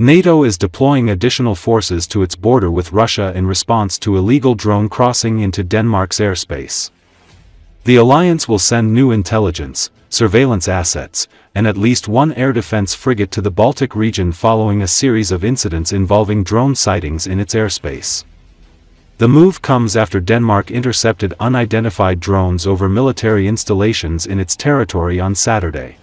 NATO is deploying additional forces to its border with Russia in response to illegal drone crossing into Denmark's airspace. The alliance will send new intelligence, surveillance assets, and at least one air defense frigate to the Baltic region following a series of incidents involving drone sightings in its airspace. The move comes after Denmark intercepted unidentified drones over military installations in its territory on Saturday.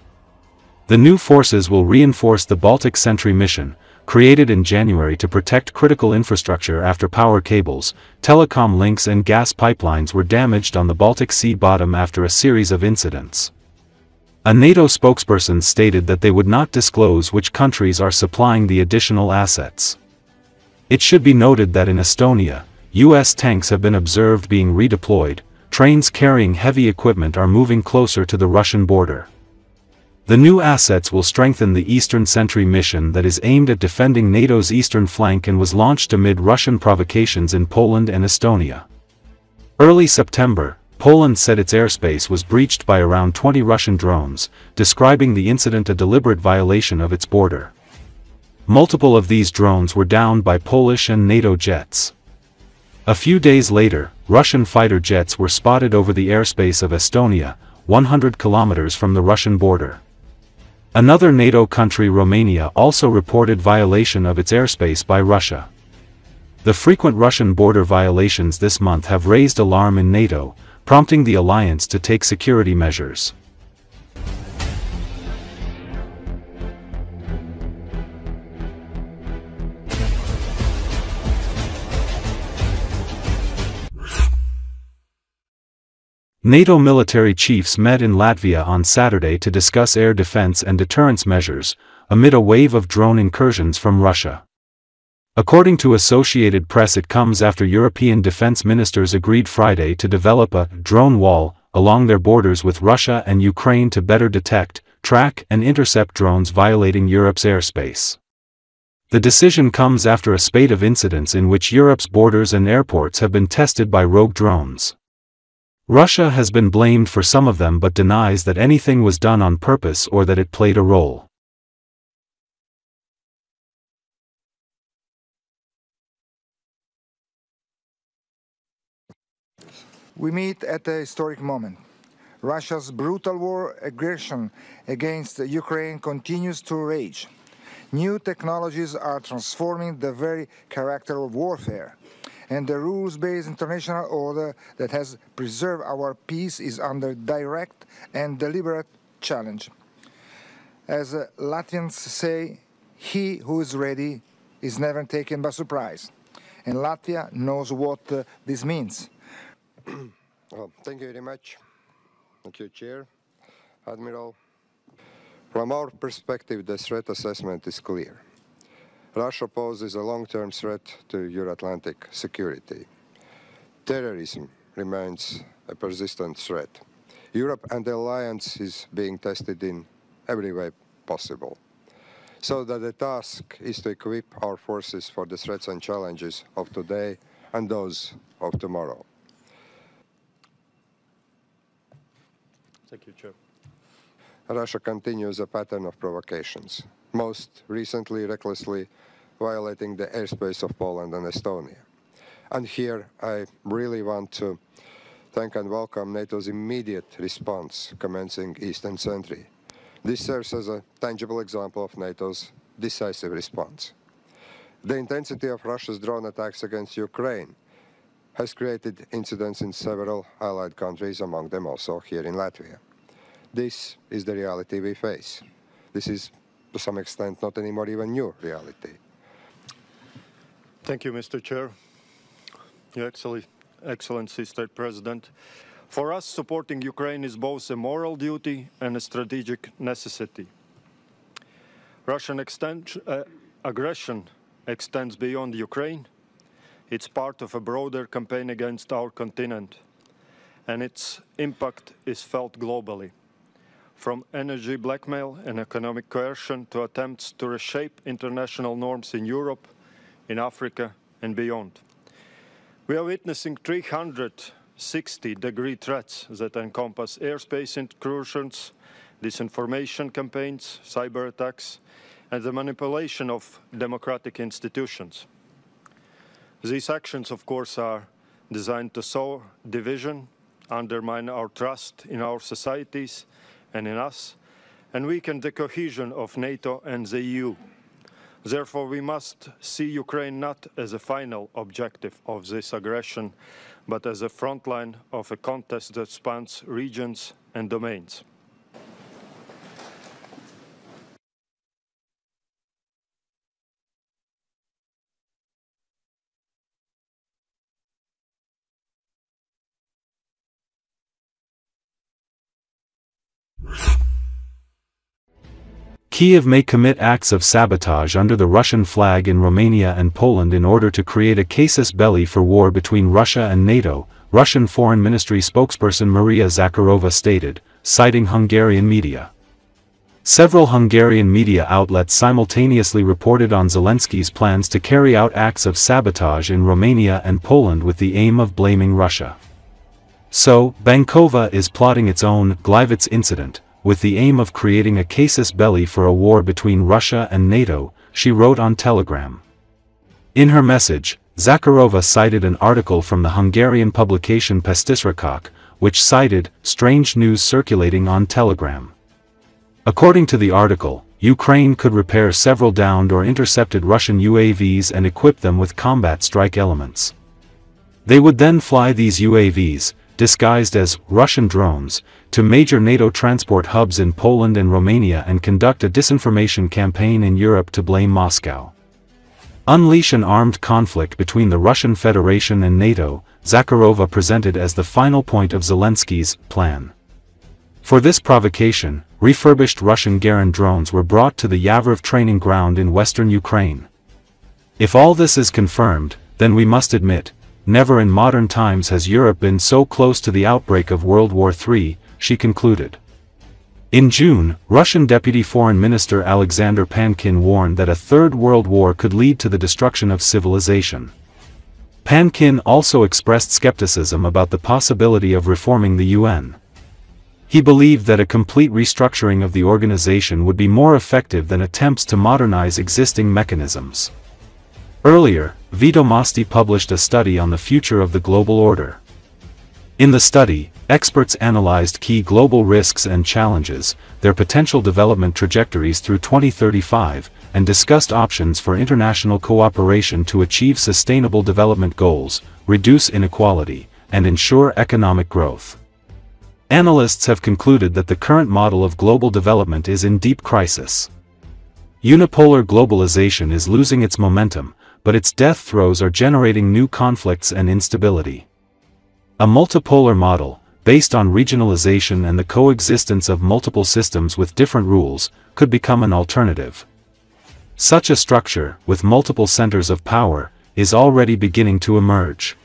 The new forces will reinforce the Baltic Sentry mission, created in January to protect critical infrastructure after power cables, telecom links and gas pipelines were damaged on the Baltic Sea bottom after a series of incidents. A NATO spokesperson stated that they would not disclose which countries are supplying the additional assets. It should be noted that in Estonia, U.S. tanks have been observed being redeployed, trains carrying heavy equipment are moving closer to the Russian border. The new assets will strengthen the Eastern Sentry mission that is aimed at defending NATO's eastern flank and was launched amid Russian provocations in Poland and Estonia. Early September, Poland said its airspace was breached by around 20 Russian drones, describing the incident a deliberate violation of its border. Multiple of these drones were downed by Polish and NATO jets. A few days later, Russian fighter jets were spotted over the airspace of Estonia, 100 kilometers from the Russian border. Another NATO country, Romania, also reported violation of its airspace by Russia. The frequent Russian border violations this month have raised alarm in NATO, prompting the alliance to take security measures. NATO military chiefs met in Latvia on Saturday to discuss air defense and deterrence measures, amid a wave of drone incursions from Russia. According to Associated Press, it comes after European defense ministers agreed Friday to develop a drone wall along their borders with Russia and Ukraine to better detect, track and intercept drones violating Europe's airspace. The decision comes after a spate of incidents in which Europe's borders and airports have been tested by rogue drones. Russia has been blamed for some of them but denies that anything was done on purpose or that it played a role. We meet at a historic moment. Russia's brutal war aggression against Ukraine continues to rage. New technologies are transforming the very character of warfare, and the rules-based international order that has preserved our peace is under direct and deliberate challenge. As Latvians say, he who is ready is never taken by surprise, and Latvia knows what this means. Well, thank you very much. Thank you, Chair, Admiral. From our perspective, the threat assessment is clear. Russia poses a long-term threat to Euro-Atlantic security. Terrorism remains a persistent threat. Europe and the alliance is being tested in every way possible. So that the task is to equip our forces for the threats and challenges of today and those of tomorrow. Thank you, Chair. Russia continues a pattern of provocations, most recently recklessly violating the airspace of Poland and Estonia. And here I really want to thank and welcome NATO's immediate response commencing Eastern Sentry. This serves as a tangible example of NATO's decisive response. The intensity of Russia's drone attacks against Ukraine has created incidents in several allied countries, among them also here in Latvia. This is the reality we face. This is, to some extent, not anymore even new reality. Thank you, Mr. Chair. Your Excellency, State President. For us, supporting Ukraine is both a moral duty and a strategic necessity. Russian aggression extends beyond Ukraine. It's part of a broader campaign against our continent, and its impact is felt globally. From energy blackmail and economic coercion to attempts to reshape international norms in Europe, in Africa, and beyond. We are witnessing 360-degree threats that encompass airspace intrusions, disinformation campaigns, cyber attacks, and the manipulation of democratic institutions. These actions, of course, are designed to sow division, undermine our trust in our societies and in us, and weaken the cohesion of NATO and the EU. Therefore, we must see Ukraine not as a final objective of this aggression, but as a front line of a contest that spans regions and domains. Kiev may commit acts of sabotage under the Russian flag in Romania and Poland in order to create a casus belli for war between Russia and NATO, Russian Foreign Ministry spokesperson Maria Zakharova stated, citing Hungarian media. Several Hungarian media outlets simultaneously reported on Zelensky's plans to carry out acts of sabotage in Romania and Poland with the aim of blaming Russia. So, Bankova is plotting its own Gliwice incident, with the aim of creating a casus belli for a war between Russia and NATO, she wrote on Telegram. In her message, Zakharova cited an article from the Hungarian publication Pestisrakok, which cited strange news circulating on Telegram. According to the article, Ukraine could repair several downed or intercepted Russian UAVs and equip them with combat strike elements. They would then fly these UAVs, disguised as Russian drones, to major NATO transport hubs in Poland and Romania and conduct a disinformation campaign in Europe to blame Moscow. Unleash an armed conflict between the Russian Federation and NATO, Zakharova presented as the final point of Zelensky's plan. For this provocation, refurbished Russian Garand drones were brought to the Yavrov training ground in western Ukraine. If all this is confirmed, then we must admit, never in modern times has Europe been so close to the outbreak of World War III, she concluded. In June, Russian Deputy Foreign Minister Alexander Pankin warned that a Third World War could lead to the destruction of civilization. Pankin also expressed skepticism about the possibility of reforming the UN. He believed that a complete restructuring of the organization would be more effective than attempts to modernize existing mechanisms. Earlier, Vedomosti published a study on the future of the global order. In the study, experts analyzed key global risks and challenges, their potential development trajectories through 2035, and discussed options for international cooperation to achieve sustainable development goals, reduce inequality, and ensure economic growth. Analysts have concluded that the current model of global development is in deep crisis. Unipolar globalization is losing its momentum, but its death throes are generating new conflicts and instability. A multipolar model, based on regionalization and the coexistence of multiple systems with different rules, could become an alternative. Such a structure, with multiple centers of power, is already beginning to emerge.